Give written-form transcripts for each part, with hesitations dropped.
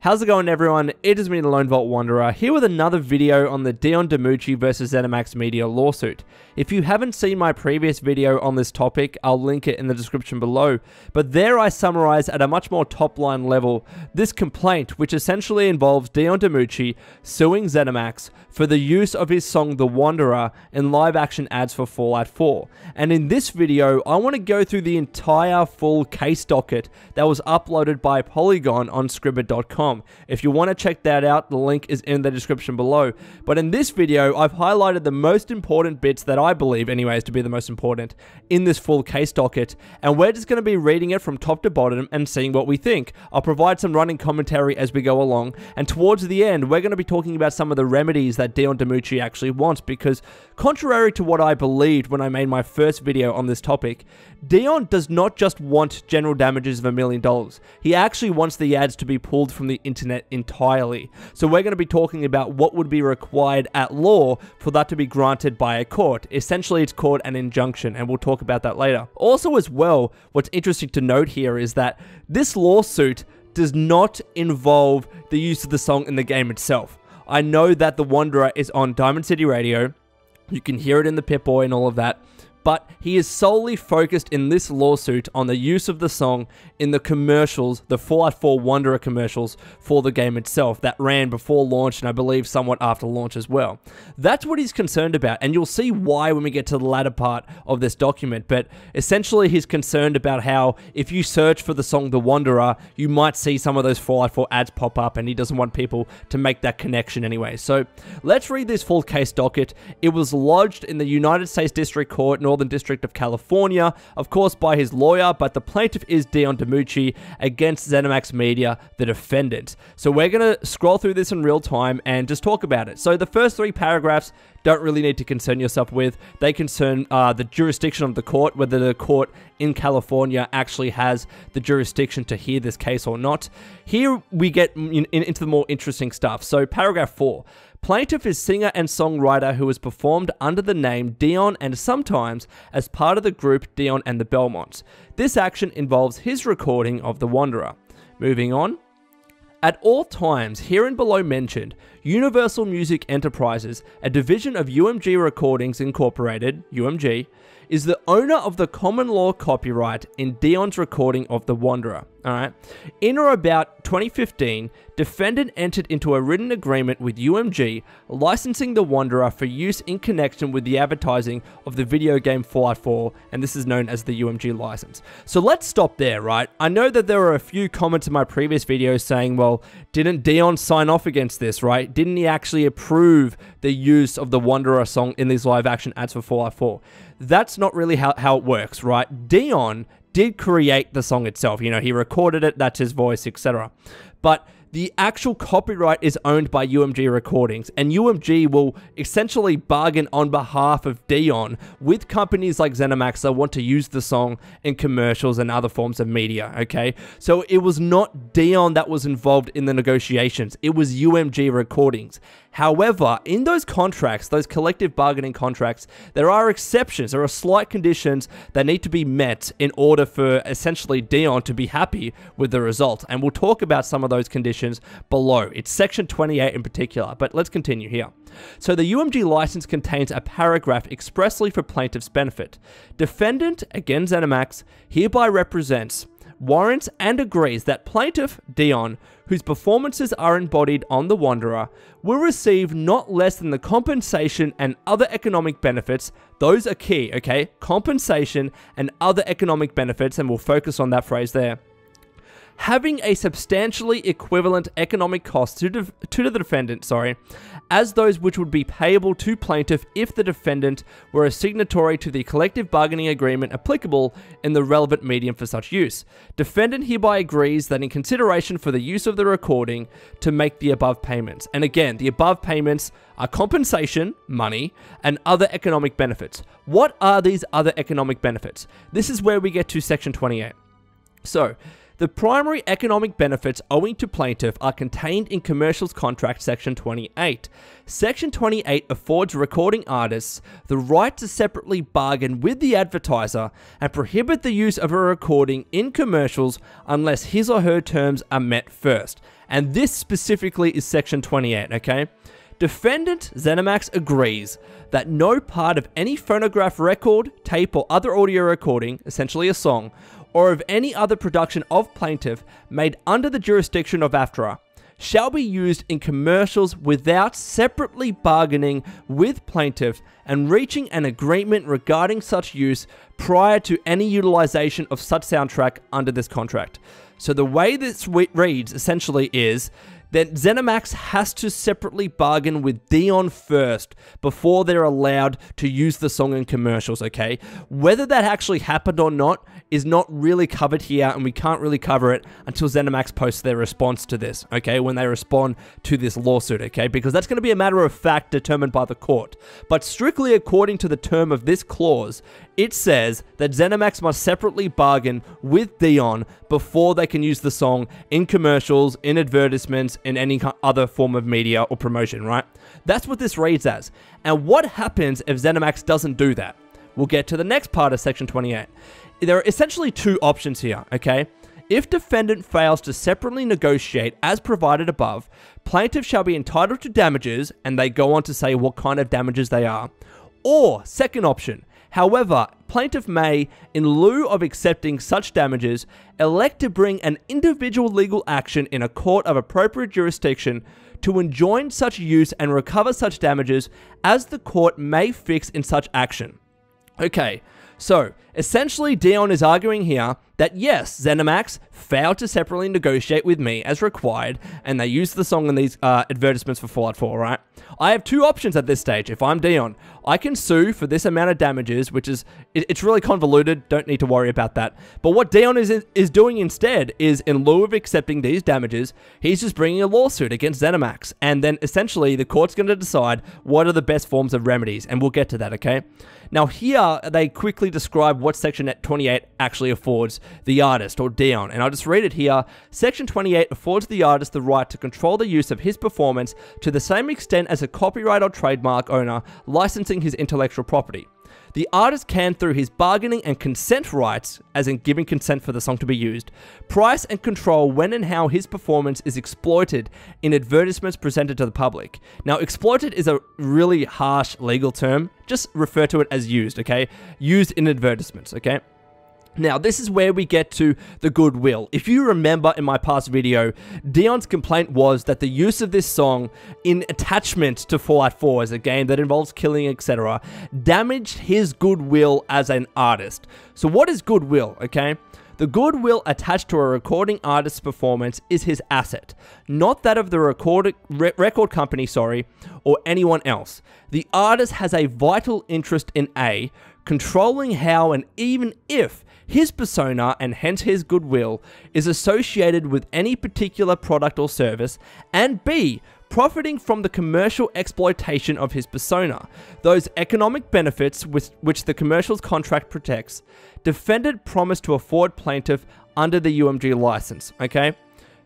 How's it going, everyone? It is me, the Lone Vault Wanderer, here with another video on the Dion DiMucci vs Zenimax media lawsuit. If you haven't seen my previous video on this topic, I'll link it in the description below, but there I summarize at a much more top-line level this complaint, which essentially involves Dion DiMucci suing Zenimax for the use of his song The Wanderer in live-action ads for Fallout 4. And in this video, I want to go through the entire full case docket that was uploaded by Polygon on Scribbr.com. If you want to check that out, the link is in the description below. But in this video, I've highlighted the most important bits that I believe, anyways, to be the most important in this full case docket, and we're just going to be reading it from top to bottom and seeing what we think. I'll provide some running commentary as we go along, and towards the end, we're going to be talking about some of the remedies that Dion DiMucci actually wants, because contrary to what I believed when I made my first video on this topic, Dion does not just want general damages of $1 million. He actually wants the ads to be pulled from the internet entirely. So we're going to be talking about what would be required at law for that to be granted by a court. Essentially, it's called an injunction, and we'll talk about that later. Also, as well, what's interesting to note here is that this lawsuit does not involve the use of the song in the game itself. I know that The Wanderer is on Diamond City Radio. You can hear it in the Pip-Boy and all of that. But he is solely focused in this lawsuit on the use of the song in the commercials, the Fallout 4 Wanderer commercials for the game itself that ran before launch and I believe somewhat after launch as well. That's what he's concerned about, and you'll see why when we get to the latter part of this document. But essentially, he's concerned about how if you search for the song The Wanderer, you might see some of those Fallout 4 ads pop up, and he doesn't want people to make that connection anyway. So let's read this full case docket. It was lodged in the United States District Court, Northern District of California, of course by his lawyer, but the plaintiff is Dion DiMucci against Zenimax Media, the defendant. So we're going to scroll through this in real time and just talk about it. So the first 3 paragraphs don't really need to concern yourself with. They concern the jurisdiction of the court, whether the court in California actually has the jurisdiction to hear this case or not. Here we get into the more interesting stuff. So paragraph 4. Plaintiff is singer and songwriter who has performed under the name Dion and sometimes as part of the group Dion and the Belmonts. This action involves his recording of The Wanderer. Moving on. At all times, herein below mentioned, Universal Music Enterprises, a division of UMG Recordings Incorporated, UMG, is the owner of the common law copyright in Dion's recording of The Wanderer. Alright. In or about 2015, defendant entered into a written agreement with UMG licensing The Wanderer for use in connection with the advertising of the video game Fallout 4, and this is known as the UMG license. So let's stop there, right? I know that there are a few comments in my previous videos saying, well, didn't Dion sign off against this, right? Didn't he actually approve the use of the Wanderer song in these live action ads for Fallout 4? That's not really how it works, right? Dion did create the song itself. You know, he recorded it, that's his voice, etc. But the actual copyright is owned by UMG Recordings, and UMG will essentially bargain on behalf of Dion with companies like Zenimax that want to use the song in commercials and other forms of media, okay? So it was not Dion that was involved in the negotiations, it was UMG Recordings. However, in those contracts, those collective bargaining contracts, there are exceptions. There are slight conditions that need to be met in order for essentially Dion to be happy with the result. And we'll talk about some of those conditions below. It's section 28 in particular, but let's continue here. So the UMG license contains a paragraph expressly for plaintiff's benefit. Defendant, again Zenimax, hereby represents, warrants and agrees that plaintiff, Dion, whose performances are embodied on The Wanderer, will receive not less than the compensation and other economic benefits. Those are key, okay? Compensation and other economic benefits, and we'll focus on that phrase there. Having a substantially equivalent economic cost to the defendant, as those which would be payable to plaintiff if the defendant were a signatory to the collective bargaining agreement applicable in the relevant medium for such use. Defendant hereby agrees that in consideration for the use of the recording to make the above payments. And again, the above payments are compensation, money, and other economic benefits. What are these other economic benefits? This is where we get to section 28. So, The primary economic benefits owing to plaintiff are contained in Commercials Contract Section 28. Section 28 affords recording artists the right to separately bargain with the advertiser and prohibit the use of a recording in commercials unless his or her terms are met first. And this specifically is Section 28, okay? Defendant Zenimax agrees that no part of any phonograph record, tape, or other audio recording, essentially a song, or of any other production of plaintiff made under the jurisdiction of AFTRA shall be used in commercials without separately bargaining with plaintiff and reaching an agreement regarding such use prior to any utilization of such soundtrack under this contract. So the way this reads essentially is that Zenimax has to separately bargain with Dion first before they're allowed to use the song in commercials, okay? Whether that actually happened or not is not really covered here, and we can't really cover it until Zenimax posts their response to this, okay? When they respond to this lawsuit, okay? Because that's going to be a matter of fact determined by the court. But strictly according to the term of this clause, it says that Zenimax must separately bargain with Dion before they can use the song in commercials, in advertisements, in any other form of media or promotion, right? That's what this reads as. And what happens if Zenimax doesn't do that? We'll get to the next part of Section 28. There are essentially two options here, okay? If defendant fails to separately negotiate as provided above, plaintiff shall be entitled to damages, and they go on to say what kind of damages they are. Or, second option, however, plaintiff may, in lieu of accepting such damages, elect to bring an individual legal action in a court of appropriate jurisdiction to enjoin such use and recover such damages as the court may fix in such action. Okay, so essentially Dion is arguing here that yes, Zenimax failed to separately negotiate with me as required, and they used the song in these advertisements for Fallout 4, right? I have two options at this stage. If I'm Dion, I can sue for this amount of damages, which is, it's really convoluted, don't need to worry about that. But what Dion is doing instead is, in lieu of accepting these damages, he's just bringing a lawsuit against Zenimax, and then essentially the court's going to decide what are the best forms of remedies, and we'll get to that, okay? Now here, they quickly describe what Section 28 actually affords the artist, or Dion, and I'll just read it here. Section 28 affords the artist the right to control the use of his performance to the same extent as a copyright or trademark owner licensing his intellectual property. The artist can, through his bargaining and consent rights, as in giving consent for the song to be used, price and control when and how his performance is exploited in advertisements presented to the public. Now, exploited is a really harsh legal term. Just refer to it as used, okay? Used in advertisements, okay? Now, this is where we get to the goodwill. If you remember in my past video, Dion's complaint was that the use of this song in attachment to Fallout 4 as a game that involves killing, etc., damaged his goodwill as an artist. So what is goodwill, okay? The goodwill attached to a recording artist's performance is his asset, not that of the record company, or anyone else. The artist has a vital interest in A, controlling how and even if his persona, and hence his goodwill, is associated with any particular product or service, and B, profiting from the commercial exploitation of his persona, those economic benefits which the commercials contract protects. Defendant promised to afford plaintiff under the UMG license, okay?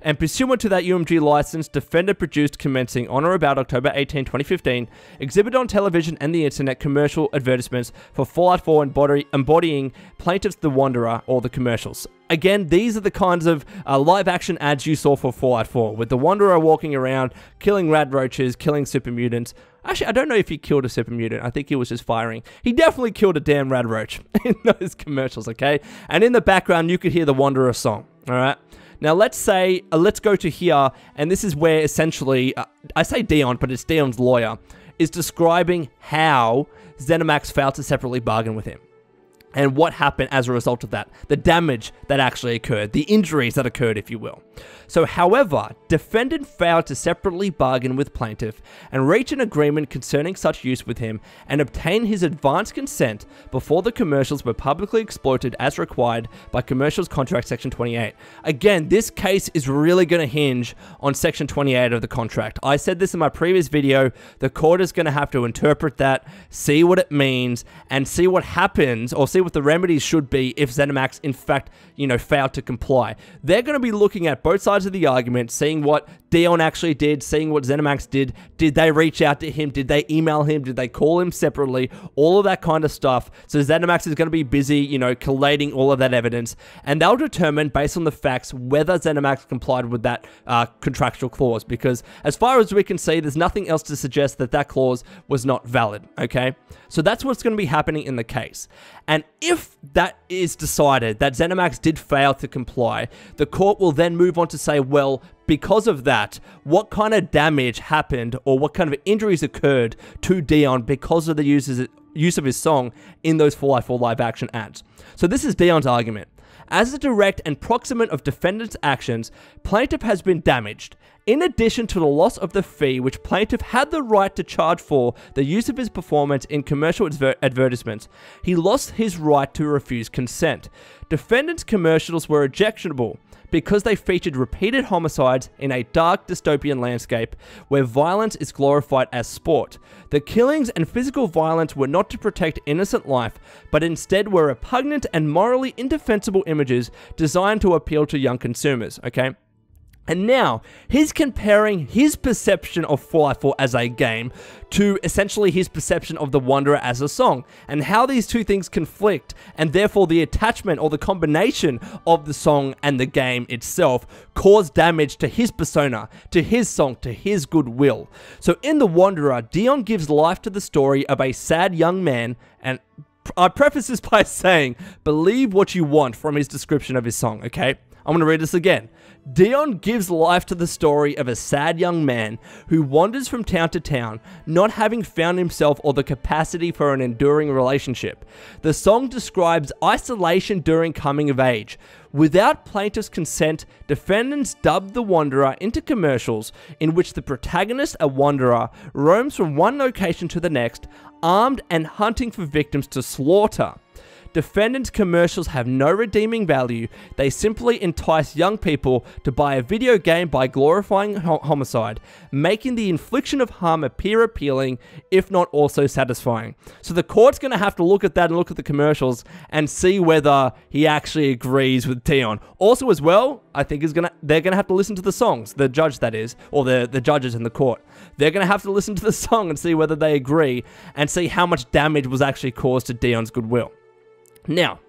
And pursuant to that UMG license, defendant produced, commencing on or about October 18, 2015, exhibited on television and the internet commercial advertisements for Fallout 4 embodying plaintiff's The Wanderer or the commercials. Again, these are the kinds of live action ads you saw for Fallout 4, with the Wanderer walking around, killing rad roaches, killing super mutants. Actually, I don't know if he killed a super mutant. I think he was just firing. He definitely killed a damn rad roach in those commercials, okay? And in the background, you could hear the Wanderer song, all right? Now, let's say, let's go to here, and this is where essentially, I say Dion, but it's Dion's lawyer, is describing how Zenimax failed to separately bargain with him. And what happened as a result of that. The damage that actually occurred. The injuries that occurred, if you will. So, however, defendant failed to separately bargain with plaintiff and reach an agreement concerning such use with him and obtain his advance consent before the commercials were publicly exploited as required by Commercials Contract Section 28. Again, this case is really going to hinge on Section 28 of the contract. I said this in my previous video. The court is going to have to interpret that, see what it means, and see what happens, or see what the remedies should be if Zenimax, in fact, failed to comply. They're going to be looking at both sides of the argument, seeing what Dion actually did, seeing what Zenimax did. Did they reach out to him? Did they email him? Did they call him separately? All of that kind of stuff. So Zenimax is going to be busy, collating all of that evidence, and they'll determine, based on the facts, whether Zenimax complied with that contractual clause, because as far as we can see, there's nothing else to suggest that that clause was not valid, okay? So that's what's going to be happening in the case. And if that is decided that Zenimax did fail to comply, the court will then move on to say, well, because of that, what kind of damage happened or what kind of injuries occurred to Dion because of the use of his song in those 4x4 live action ads. So this is Dion's argument. As a direct and proximate of defendant's actions, plaintiff has been damaged. In addition to the loss of the fee which plaintiff had the right to charge for the use of his performance in commercial advertisements, he lost his right to refuse consent. Defendant's commercials were objectionable because they featured repeated homicides in a dark dystopian landscape where violence is glorified as sport. The killings and physical violence were not to protect innocent life, but instead were repugnant and morally indefensible images designed to appeal to young consumers, okay? And now, he's comparing his perception of 4x4 as a game to essentially his perception of The Wanderer as a song, and how these two things conflict, and therefore the attachment or the combination of the song and the game itself caused damage to his persona, to his song, to his goodwill. So in The Wanderer, Dion gives life to the story of a sad young man, and I preface this by saying, believe what you want from his description of his song, okay? I'm going to read this again. Dion gives life to the story of a sad young man who wanders from town to town, not having found himself or the capacity for an enduring relationship. The song describes isolation during coming of age. Without plaintiff's consent, defendants dubbed The Wanderer into commercials in which the protagonist, a wanderer, roams from one location to the next, armed and hunting for victims to slaughter. Defendants' commercials have no redeeming value. They simply entice young people to buy a video game by glorifying homicide, making the infliction of harm appear appealing, if not also satisfying. So the court's going to have to look at that and look at the commercials and see whether he actually agrees with Dion. Also as well, I think they're going to have to listen to the songs, the judge that is, or the judges in the court. They're going to have to listen to the song and see whether they agree and see how much damage was actually caused to Dion's goodwill. Now,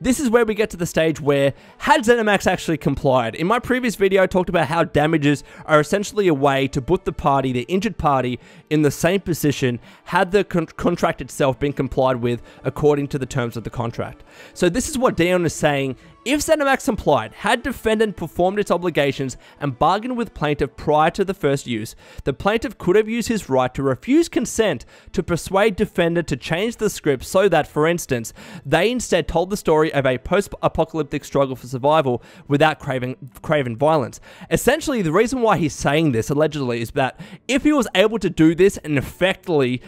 this is where we get to the stage where, had Zenimax actually complied? In my previous video, I talked about how damages are essentially a way to put the party, the injured party, in the same position had the contract itself been complied with according to the terms of the contract. So this is what Dion is saying. If Zenimax complied, had defendant performed its obligations and bargained with plaintiff prior to the first use, the plaintiff could have used his right to refuse consent to persuade defendant to change the script so that, for instance, they instead told the story of a post-apocalyptic struggle for survival without craving violence. Essentially, the reason why he's saying this, allegedly, is that if he was able to do this and effectively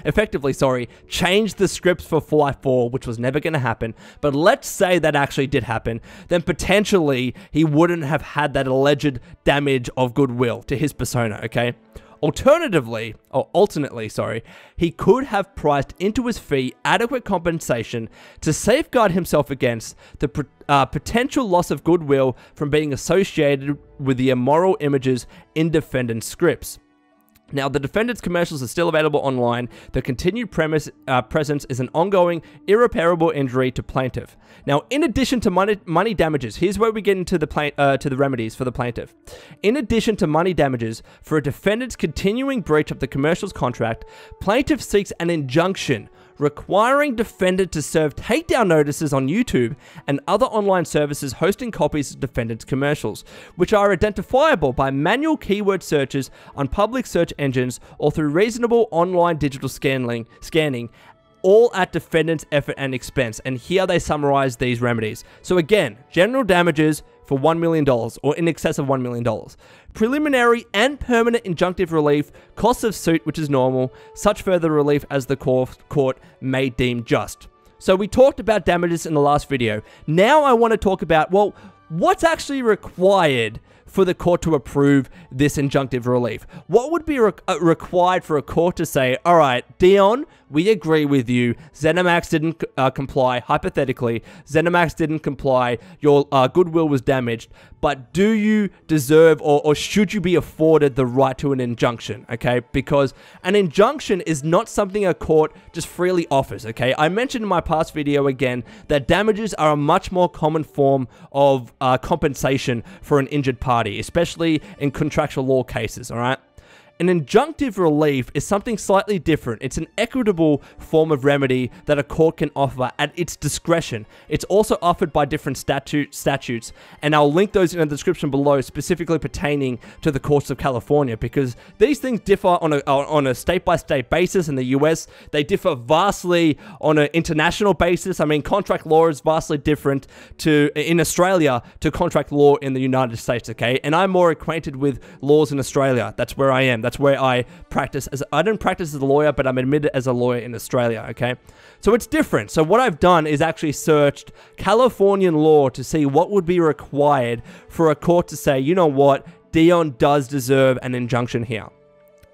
change the scripts for 4x4, which was never going to happen, but let's say that actually did happen, then potentially he wouldn't have had that alleged damage of goodwill to his persona, okay? Alternately, he could have priced into his fee adequate compensation to safeguard himself against the potential loss of goodwill from being associated with the immoral images in defendant's scripts. Now, the defendant's commercials are still available online. The continued presence is an ongoing, irreparable injury to plaintiff. Now, in addition to money damages, here's where we get into the remedies for the plaintiff. In addition to money damages, for a defendant's continuing breach of the commercials contract, plaintiff seeks an injunction requiring defendant to serve takedown notices on YouTube and other online services hosting copies of defendant's commercials, which are identifiable by manual keyword searches on public search engines or through reasonable online digital scanning, all at defendant's effort and expense. And here they summarize these remedies. So again, general damages for $1 million or in excess of $1 million. Preliminary and permanent injunctive relief, costs of suit, which is normal, such further relief as the court may deem just. So we talked about damages in the last video. Now I want to talk about, well, what's actually required for the court to approve this injunctive relief? What would be required for a court to say, all right, Dion, we agree with you. Zenimax didn't comply. Hypothetically, Zenimax didn't comply. Your goodwill was damaged. But do you deserve or should you be afforded the right to an injunction? Okay, because an injunction is not something a court just freely offers. Okay, I mentioned in my past video again that damages are a much more common form of compensation for an injured party, especially in contractual law cases. All right. An injunctive relief is something slightly different. It's an equitable form of remedy that a court can offer at its discretion. It's also offered by different statutes, and I'll link those in the description below, specifically pertaining to the courts of California, because these things differ on a state-by-state basis in the US. They differ vastly on an international basis. I mean, contract law is vastly different in Australia to contract law in the United States, okay? And I'm more acquainted with laws in Australia. That's where I am. That's where I practice I don't practice as a lawyer, but I'm admitted as a lawyer in Australia, okay? So it's different. So what I've done is actually searched Californian law to see what would be required for a court to say, you know what, Dion does deserve an injunction here.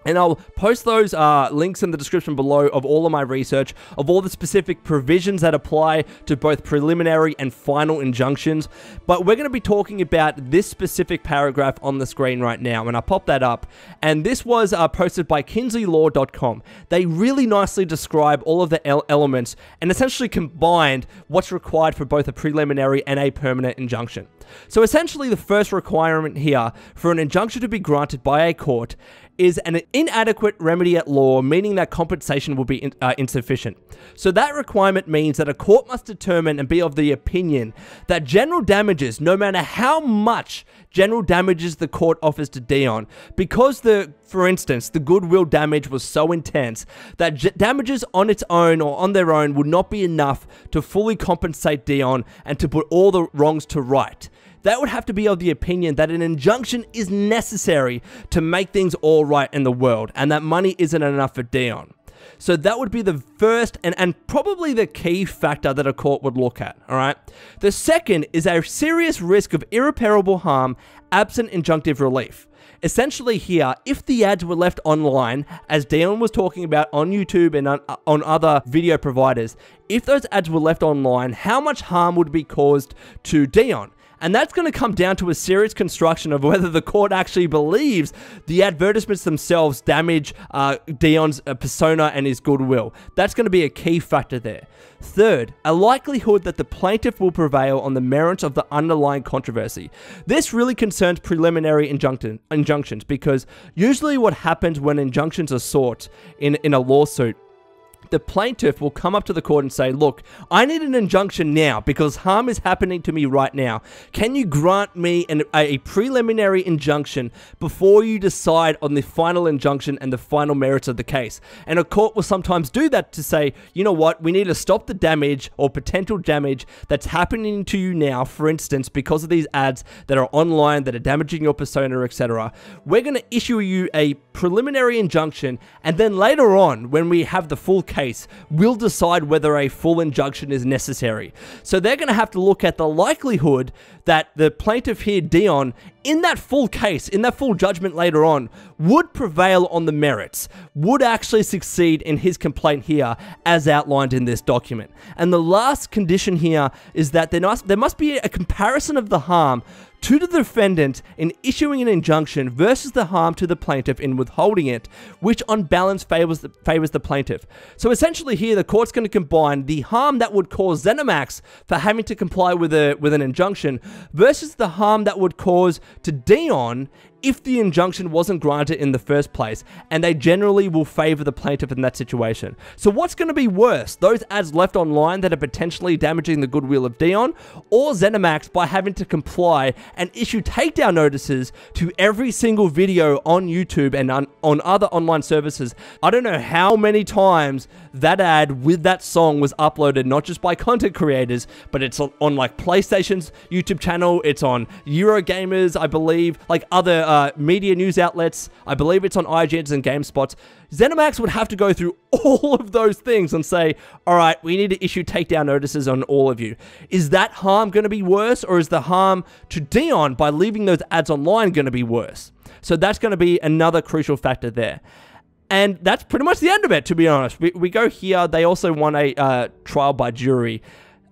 And I'll post those links in the description below of all of my research, of all the specific provisions that apply to both preliminary and final injunctions. But we're going to be talking about this specific paragraph on the screen right now, and I'll pop that up. And this was posted by KinseyLaw.com. They really nicely describe all of the elements and essentially combined what's required for both a preliminary and a permanent injunction. So essentially, the first requirement here for an injunction to be granted by a court is an inadequate remedy at law, meaning that compensation will be insufficient. So that requirement means that a court must determine and be of the opinion that general damages, no matter how much general damages the court offers to Dion, because for instance, the goodwill damage was so intense that damages on its own or on their own would not be enough to fully compensate Dion and to put all the wrongs to right. That would have to be of the opinion that an injunction is necessary to make things all right in the world, and that money isn't enough for Dion. So that would be the first and probably the key factor that a court would look at, all right? The second is a serious risk of irreparable harm absent injunctive relief. Essentially here, if the ads were left online, as Dion was talking about on YouTube and on other video providers, if those ads were left online, how much harm would be caused to Dion? And that's going to come down to a serious construction of whether the court actually believes the advertisements themselves damage Dion's persona and his goodwill. That's going to be a key factor there. Third, a likelihood that the plaintiff will prevail on the merits of the underlying controversy. This really concerns preliminary injunctions, because usually what happens when injunctions are sought in a lawsuit, the plaintiff will come up to the court and say, look, I need an injunction now because harm is happening to me right now. Can you grant me a preliminary injunction before you decide on the final injunction and the final merits of the case? And a court will sometimes do that to say, you know what, we need to stop the damage or potential damage that's happening to you now, for instance, because of these ads that are online that are damaging your persona, etc. We're going to issue you a preliminary injunction, and then later on, when we have the full case, we'll decide whether a full injunction is necessary. So they're going to have to look at the likelihood that the plaintiff here, Dion, in that full case, in that full judgment later on, would prevail on the merits, would actually succeed in his complaint here as outlined in this document. And the last condition here is that there must be a comparison of the harm to the defendant in issuing an injunction versus the harm to the plaintiff in withholding it, which on balance favors the plaintiff. So essentially here, the court's going to combine the harm that would cause Zenimax for having to comply with an injunction versus the harm that would cause to Dion if the injunction wasn't granted in the first place, and they generally will favor the plaintiff in that situation. So what's going to be worse? Those ads left online that are potentially damaging the goodwill of Dion, or Zenimax by having to comply and issue takedown notices to every single video on YouTube and on other online services? I don't know how many times that ad with that song was uploaded, not just by content creators, but it's on like PlayStation's YouTube channel, it's on Eurogamers, I believe, like other media news outlets. I believe it's on IGNs and GameSpots. Zenimax would have to go through all of those things and say, all right, we need to issue takedown notices on all of you. Is that harm going to be worse, or is the harm to Dion by leaving those ads online going to be worse? So that's going to be another crucial factor there. And that's pretty much the end of it, to be honest. We go here. They also won a trial by jury.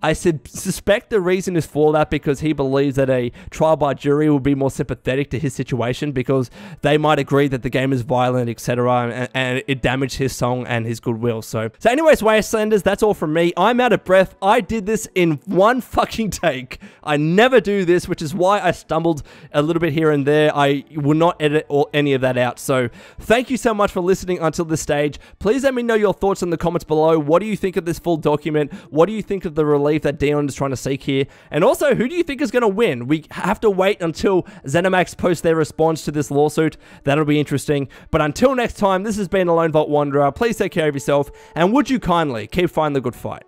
I suspect the reason is for that because he believes that a trial by jury will be more sympathetic to his situation because they might agree that the game is violent, etc., and it damaged his song and his goodwill. So anyways, Wastelanders, that's all from me. I'm out of breath. I did this in one fucking take. I never do this, which is why I stumbled a little bit here and there. I will not edit any of that out. So thank you so much for listening until this stage. Please let me know your thoughts in the comments below. What do you think of this full document? What do you think of the release that Dion is trying to seek here? And also, who do you think is going to win? We have to wait until Zenimax posts their response to this lawsuit. That'll be interesting. But until next time, this has been a Lone Vault Wanderer. Please take care of yourself, and would you kindly keep fighting the good fight.